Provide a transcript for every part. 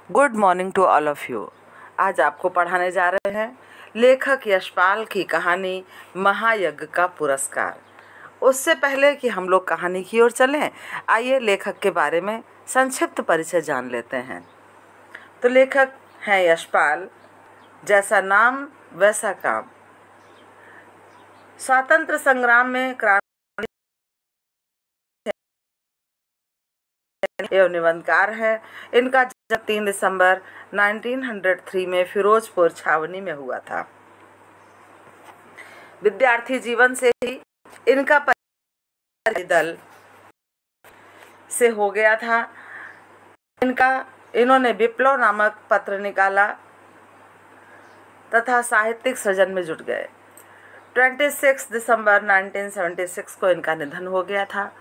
Good morning to all of you. आज आपको पढ़ाने जा रहे हैं लेखक यशपाल की कहानी महायज्ञ का पुरस्कार। उससे पहले कि हम लोग कहानी की ओर चलें, आइए लेखक के बारे में संक्षिप्त परिचय जान लेते हैं। तो लेखक हैं यशपाल, जैसा नाम वैसा काम। स्वातंत्र संग्राम में क्रांति एवं निबंधकार है। इनका जन्म 3 दिसंबर 1903 में फिरोजपुर छावनी में हुआ था। विद्यार्थी जीवन से ही इनका परिचय दल से हो गया था। इन्होंने विप्लव नामक पत्र निकाला तथा साहित्यिक सृजन में जुट गए। 26 दिसंबर 1976 को इनका निधन हो गया था।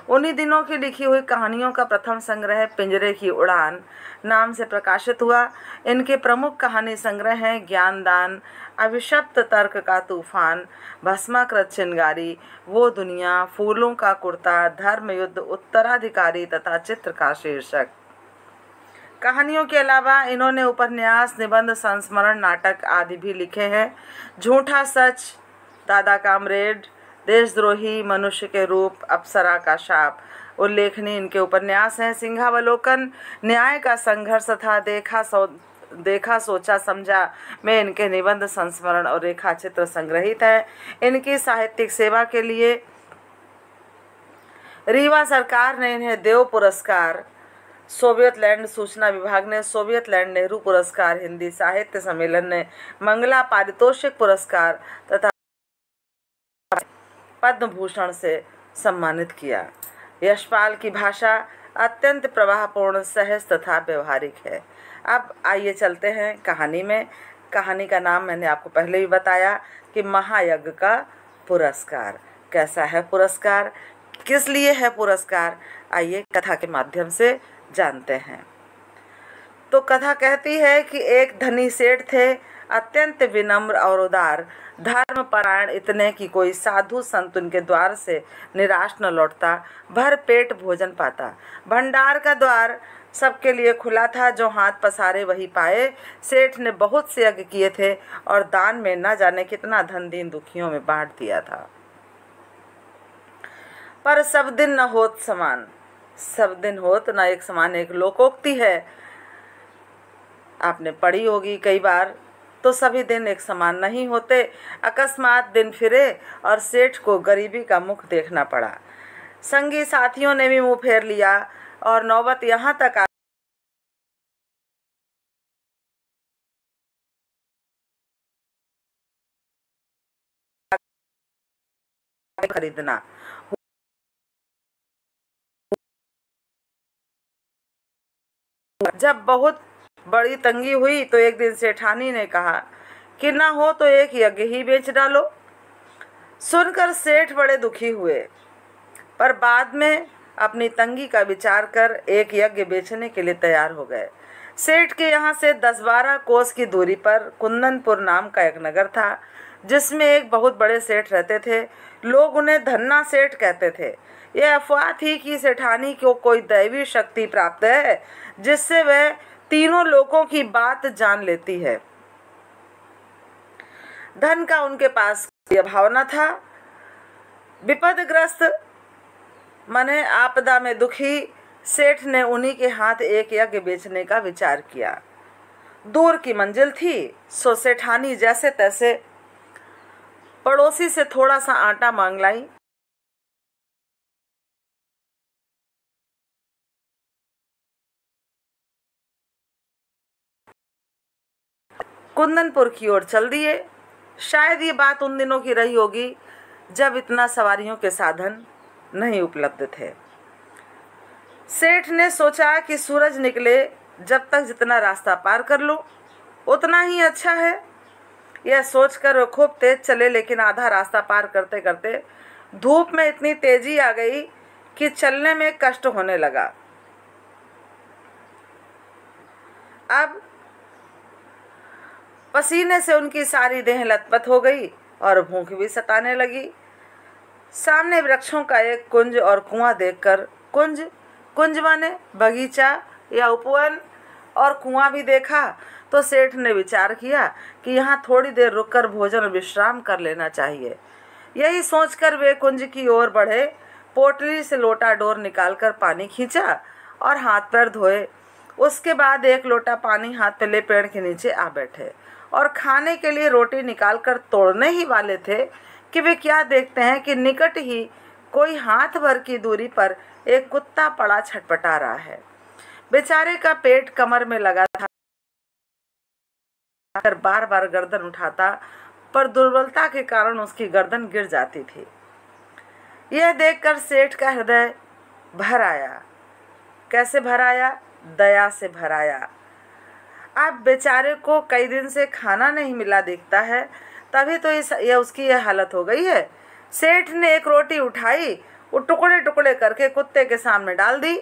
उन्हीं दिनों की लिखी हुई कहानियों का प्रथम संग्रह पिंजरे की उड़ान नाम से प्रकाशित हुआ। इनके प्रमुख कहानी संग्रह हैं ज्ञानदान, अभिशप्त तर्क का तूफान, भस्माकृत चिंगारी, वो दुनिया, फूलों का कुर्ता, धर्म युद्ध, उत्तराधिकारी तथा चित्र का शीर्षक। कहानियों के अलावा इन्होंने उपन्यास, निबंध, संस्मरण, नाटक आदि भी लिखे हैं। झूठा सच, दादा कामरेड, देशद्रोही, मनुष्य के रूप, अप्सरा का शाप उल्लेखनीय इनके उपन्यास हैं। सिंहावलोकन, न्याय का संघर्ष तथा देखा सोचा समझा में इनके निबंध, संस्मरण और रेखाचित्र संग्रहित हैं। इनकी साहित्यिक सेवा के लिए रीवा सरकार ने इन्हें देव पुरस्कार, सोवियत लैंड सूचना विभाग ने सोवियत लैंड नेहरू पुरस्कार, हिंदी साहित्य सम्मेलन ने मंगला पारितोषिक पुरस्कार तथा पद्म भूषण से सम्मानित किया। यशपाल की भाषा अत्यंत प्रवाहपूर्ण, सहज तथा व्यवहारिक है। अब आइए चलते हैं कहानी में। कहानी का नाम मैंने आपको पहले ही बताया कि महायज्ञ का पुरस्कार। कैसा है पुरस्कार, किस लिए है पुरस्कार, आइए कथा के माध्यम से जानते हैं। तो कथा कहती है कि एक धनी सेठ थे, अत्यंत विनम्र और उदार, धर्म परायण, इतने कि कोई साधु संत उनके द्वार से निराश न लौटता, भर पेट भोजन पाता। भंडार का द्वार सबके लिए खुला था, जो हाथ पसारे वही पाए। सेठ ने बहुत से यज्ञ किए थे और दान में न जाने कितना धन दीन दुखियों में बांट दिया था, पर सब दिन न होत समान। सब दिन होत न एक समान, एक लोकोक्ति है, आपने पढ़ी होगी कई बार। तो सभी दिन एक समान नहीं होते। अकस्मात दिन फिरे और सेठ को गरीबी का मुख देखना पड़ा। संगी साथियों ने भी मुंह फेर लिया और नौबत यहाँ तक खरीदना। जब बहुत बड़ी तंगी हुई तो एक दिन सेठानी ने कहा कि ना हो तो एक यज्ञ ही बेच डालो। सुनकर सेठ बड़े दुखी हुए, पर बाद में अपनी तंगी का विचार कर एक यज्ञ बेचने के लिए तैयार हो गए। सेठ के यहाँ से 10-12 कोस की दूरी पर कुंदनपुर नाम का एक नगर था, जिसमें एक बहुत बड़े सेठ रहते थे। लोग उन्हें धन्ना सेठ कहते थे। यह अफवाह थी कि सेठानी को कोई दैवी शक्ति प्राप्त है, जिससे वह तीनों लोगों की बात जान लेती है। धन का उनके पास कोई अभाव न था। विपदग्रस्त माने आपदा में दुखी सेठ ने उन्हीं के हाथ एक यज्ञ बेचने का विचार किया। दूर की मंजिल थी, सो सेठानी जैसे तैसे पड़ोसी से थोड़ा सा आटा मांग लाई। कुंदनपुर की ओर चल दिए। शायद ये बात उन दिनों की रही होगी जब इतना सवारियों के साधन नहीं उपलब्ध थे। सेठ ने सोचा कि सूरज निकले जब तक जितना रास्ता पार कर लूं उतना ही अच्छा है। यह सोचकर वो खूब तेज चले, लेकिन आधा रास्ता पार करते करते धूप में इतनी तेजी आ गई कि चलने में कष्ट होने लगा। अब पसीने से उनकी सारी देह लथपथ हो गई और भूख भी सताने लगी। सामने वृक्षों का एक कुंज और कुआं देखकर, कुंज माने बगीचा या उपवन, और कुआं भी देखा तो सेठ ने विचार किया कि यहाँ थोड़ी देर रुककर भोजन और विश्राम कर लेना चाहिए। यही सोचकर वे कुंज की ओर बढ़े। पोटली से लोटा डोर निकालकर पानी खींचा और हाथ पैर धोए। उसके बाद एक लोटा पानी हाथ पे ले पेड़ के नीचे आ बैठे और खाने के लिए रोटी निकालकर तोड़ने ही वाले थे कि वे क्या देखते हैं कि निकट ही कोई हाथ भर की दूरी पर एक कुत्ता पड़ा छटपटा रहा है। बेचारे का पेट कमर में लगा था, बार बार गर्दन उठाता, पर दुर्बलता के कारण उसकी गर्दन गिर जाती थी। यह देखकर सेठ का हृदय भर आया। कैसे भर आया? दया से भर आया। अब बेचारे को कई दिन से खाना नहीं मिला दिखता है, तभी तो उसकी यह हालत हो गई है। सेठ ने एक रोटी उठाई, वो टुकड़े टुकड़े करके कुत्ते के सामने डाल दी।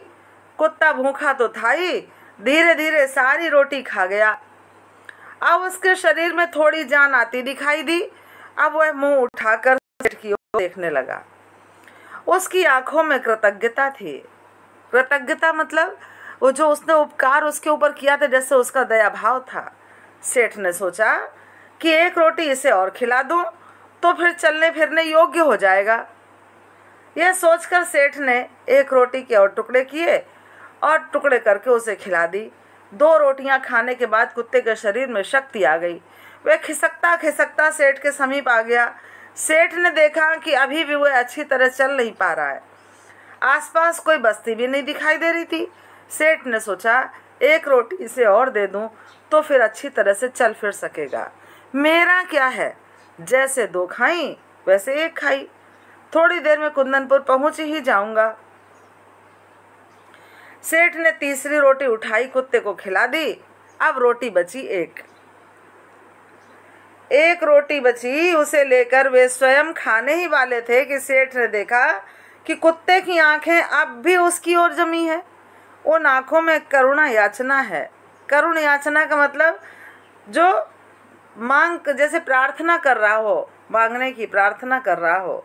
कुत्ता भूखा तो था ही, धीरे धीरे सारी रोटी खा गया। अब उसके शरीर में थोड़ी जान आती दिखाई दी। अब वह मुंह उठाकर सेठ की ओर देखने लगा। उसकी आंखों में कृतज्ञता थी। कृतज्ञता मतलब वो जो उसने उपकार उसके ऊपर किया था, जैसे उसका दया भाव था। सेठ ने सोचा कि एक रोटी इसे और खिला दूं तो फिर चलने फिरने योग्य हो जाएगा। यह सोचकर सेठ ने एक रोटी के और टुकड़े किए और टुकड़े करके उसे खिला दी। 2 रोटियां खाने के बाद कुत्ते के शरीर में शक्ति आ गई। वह खिसकता खिसकता सेठ के समीप आ गया। सेठ ने देखा कि अभी भी वह अच्छी तरह चल नहीं पा रहा है। आसपास कोई बस्ती भी नहीं दिखाई दे रही थी। सेठ ने सोचा एक रोटी इसे और दे दूं तो फिर अच्छी तरह से चल फिर सकेगा। मेरा क्या है, जैसे 2 खाई वैसे 1 खाई, थोड़ी देर में कुंदनपुर पहुंच ही जाऊंगा। सेठ ने तीसरी रोटी उठाई, कुत्ते को खिला दी। अब रोटी बची एक रोटी बची, उसे लेकर वे स्वयं खाने ही वाले थे कि सेठ ने देखा कि कुत्ते की आंखें अब भी उसकी ओर जमी है। उन आंखों में करुणा याचना है। करुण याचना का मतलब जो मांग, जैसे प्रार्थना कर रहा हो, मांगने की प्रार्थना कर रहा हो।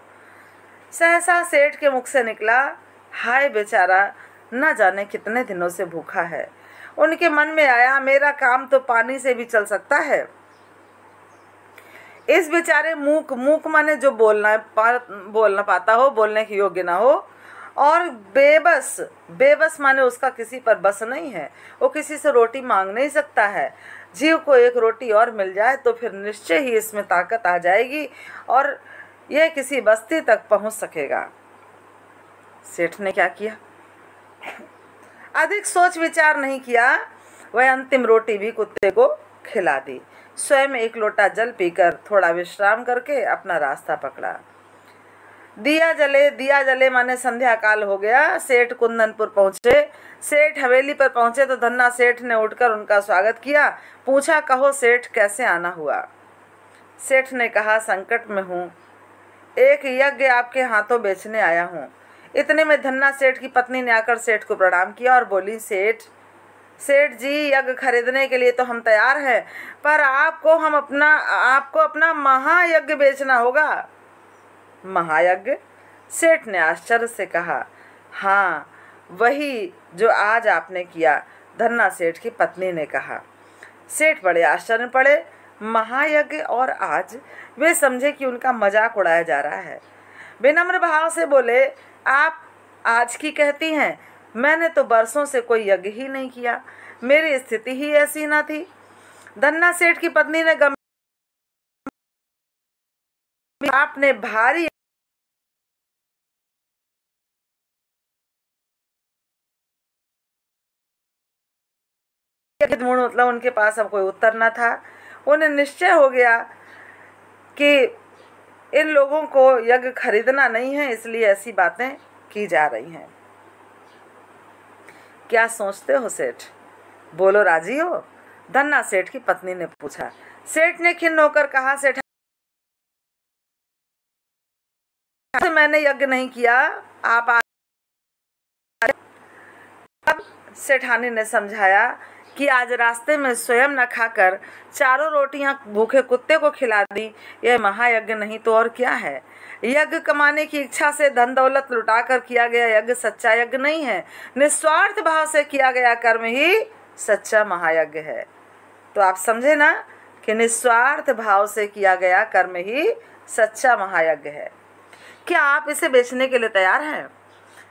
सहसा सेठ के मुख से निकला, हाय बेचारा, न जाने कितने दिनों से भूखा है। उनके मन में आया मेरा काम तो पानी से भी चल सकता है। इस बेचारे मूक माने जो बोलना पाता हो, बोलने के योग्य ना हो, और बेबस माने उसका किसी पर बस नहीं है, वो किसी से रोटी मांग नहीं सकता है। जीव को एक रोटी और मिल जाए तो फिर निश्चय ही इसमें ताकत आ जाएगी और यह किसी बस्ती तक पहुंच सकेगा। सेठ ने क्या किया? अधिक सोच विचार नहीं किया। वह अंतिम रोटी भी कुत्ते को खिला दी। स्वयं एक लोटा जल पीकर थोड़ा विश्राम करके अपना रास्ता पकड़ा। दिया जले माने संध्या काल हो गया। सेठ कुंदनपुर पहुंचे। सेठ हवेली पर पहुंचे तो धन्ना सेठ ने उठकर उनका स्वागत किया। पूछा, कहो सेठ, कैसे आना हुआ? सेठ ने कहा, संकट में हूँ, एक यज्ञ आपके हाथों बेचने आया हूँ। इतने में धन्ना सेठ की पत्नी ने आकर सेठ को प्रणाम किया और बोली, सेठ जी, यज्ञ खरीदने के लिए तो हम तैयार हैं, पर आपको अपना महायज्ञ बेचना होगा। महायज्ञ? सेठ ने आश्चर्य से कहा, हाँ, वही जो आज आपने किया। धन्ना सेठ की पत्नी ने कहा। सेठ बड़े आश्चर्य में पड़े। महायज्ञ और आज? वे समझे कि उनका मजाक उड़ाया जा रहा है। विनम्र भाव से बोले, आप आज की कहती हैं? मैंने तो बरसों से कोई यज्ञ ही नहीं किया, मेरी स्थिति ही ऐसी ना थी। धन्ना सेठ की पत्नी ने आपने भारी मतलब उनके पास अब कोई उत्तर न था। उन्हें निश्चय हो गया कि इन लोगों को यज्ञ खरीदना नहीं है, इसलिए ऐसी बातें की जा रही हैं। क्या सोचते हो सेठ? बोलो, राजी हो? धन्ना सेठ की पत्नी ने पूछा। सेठ ने खिन्न होकर कहा, सेठ, मैंने यज्ञ नहीं किया, आप अब सेठानी ने समझाया कि आज रास्ते में स्वयं न खाकर 4 रोटियां भूखे कुत्ते को खिला दी, यह महायज्ञ नहीं तो और क्या है। यज्ञ कमाने की इच्छा से धन दौलत लुटाकर किया गया यज्ञ सच्चा यज्ञ नहीं है। निस्वार्थ भाव से किया गया कर्म ही सच्चा महायज्ञ है। तो आप समझे ना कि निस्वार्थ भाव से किया गया कर्म ही सच्चा महायज्ञ है। क्या आप इसे बेचने के लिए तैयार हैं?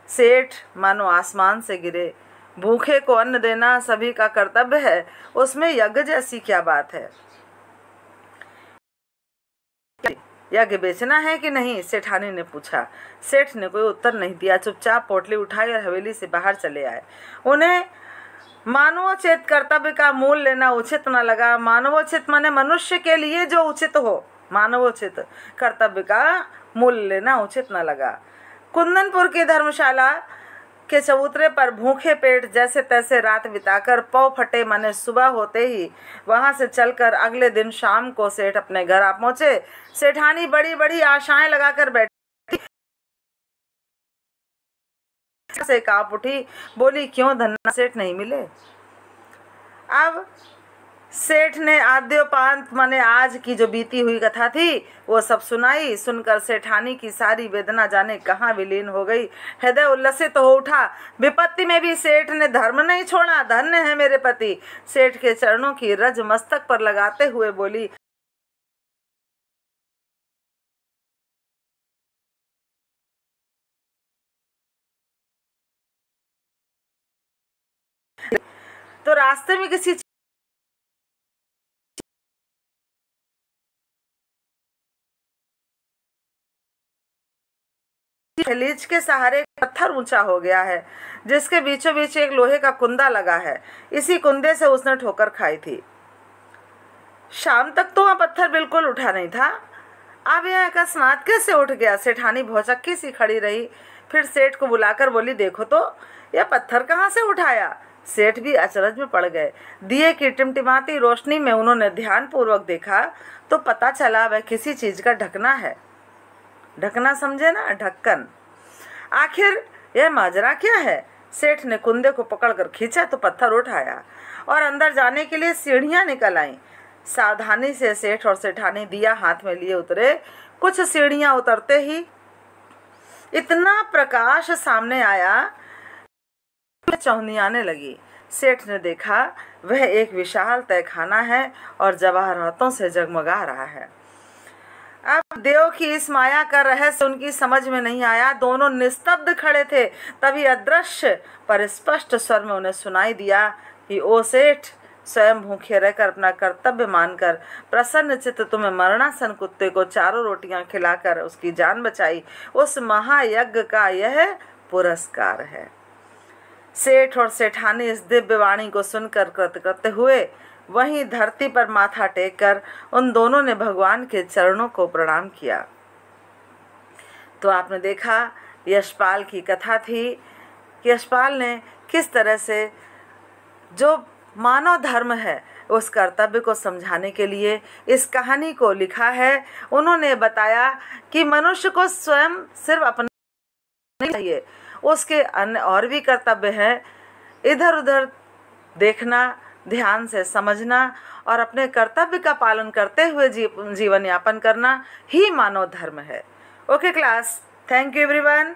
सेठ मानो आसमान से गिरे। भूखे को अन्न देना सभी का कर्तव्य है, उसमें यज्ञ जैसी क्या बात है? यज्ञ बेचना है कि नहीं? सेठानी ने पूछा। सेठ ने कोई उत्तर नहीं दिया, चुपचाप पोटली उठाई और हवेली से बाहर चले आए। उन्हें मानवोचित कर्तव्य का मूल लेना उचित न लगा। मानवोचित माने मनुष्य के लिए जो उचित हो, मानवोचित कर्तव्य का मूल लेना उचित न लगा। कुंदनपुर की धर्मशाला के चबूतरे पर भूखे पेट जैसे तैसे रात बिताकर पौ फटे माने सुबह होते ही वहां से चलकर अगले दिन शाम को सेठ अपने घर आ पहुंचे। सेठानी बड़ी बड़ी आशाएं लगाकर बैठी से कांप उठी, बोली क्यों धन्ना सेठ नहीं मिले? अब सेठ ने आद्योपांत माने आज की जो बीती हुई कथा थी वो सब सुनाई। सुनकर सेठानी की सारी वेदना जाने कहाँ विलीन हो गई। हृदय उल्लसित हो उठा। विपत्ति में भी सेठ ने धर्म नहीं छोड़ा। धन्य है मेरे पति। सेठ के चरणों की रज मस्तक पर लगाते हुए बोली, तो रास्ते में किसी खलीज के सहारे पत्थर ऊंचा हो गया है, जिसके बीचों बीच एक लोहे का कुंदा लगा है। इसी कुंदे से उसने ठोकर खाई थी। शाम तक तो वह पत्थर बिल्कुल उठा नहीं था, अब यह अकस्मात कैसे उठ गया? सेठानी भौचक्की सी खड़ी रही, फिर सेठ को बुलाकर बोली, देखो तो यह पत्थर कहाँ से उठाया? सेठ भी अचरज में पड़ गए। दिए की टिमटिमाती रोशनी में उन्होंने ध्यान पूर्वक देखा तो पता चला वह किसी चीज का ढकना है। ढकना समझे ना, ढक्कन। आखिर यह माजरा क्या है? सेठ ने कुंदे को पकड़कर खींचा तो पत्थर उठाया और अंदर जाने के लिए सीढ़ियां निकल आईं। सावधानी से सेठ और सेठानी दिया हाथ में लिए उतरे। कुछ सीढ़ियां उतरते ही इतना प्रकाश सामने आया, चौंधियाने लगी। सेठ ने देखा वह एक विशाल तहखाना है और जवाहरातों से जगमगा रहा है। अब देव की इस माया का रहस्य उनकी समझ में नहीं आया। दोनों निस्तब्ध खड़े थे। तभी अदृश्य पर स्पष्ट स्वर में उन्हें सुनाई दिया कि ओ सेठ, स्वयं भूखे रहकर अपना कर्तव्य मानकर प्रसन्न चित्त तुम्हें मरणासन कुत्ते को 4 रोटियां खिलाकर उसकी जान बचाई, उस महायज्ञ का यह पुरस्कार है। सेठ और सेठानी इस दिव्य वाणी को सुनकर कृतकृत्य हुए। वहीं धरती पर माथा टेककर उन दोनों ने भगवान के चरणों को प्रणाम किया। तो आपने देखा यशपाल की कथा थी। यशपाल ने किस तरह से जो मानव धर्म है उस कर्तव्य को समझाने के लिए इस कहानी को लिखा है। उन्होंने बताया कि मनुष्य को स्वयं सिर्फ अपना नहीं चाहिए, उसके अन्य और भी कर्तव्य हैं। इधर उधर देखना, ध्यान से समझना और अपने कर्तव्य का पालन करते हुए जीवन यापन करना ही मानव धर्म है। Okay class, thank you everyone.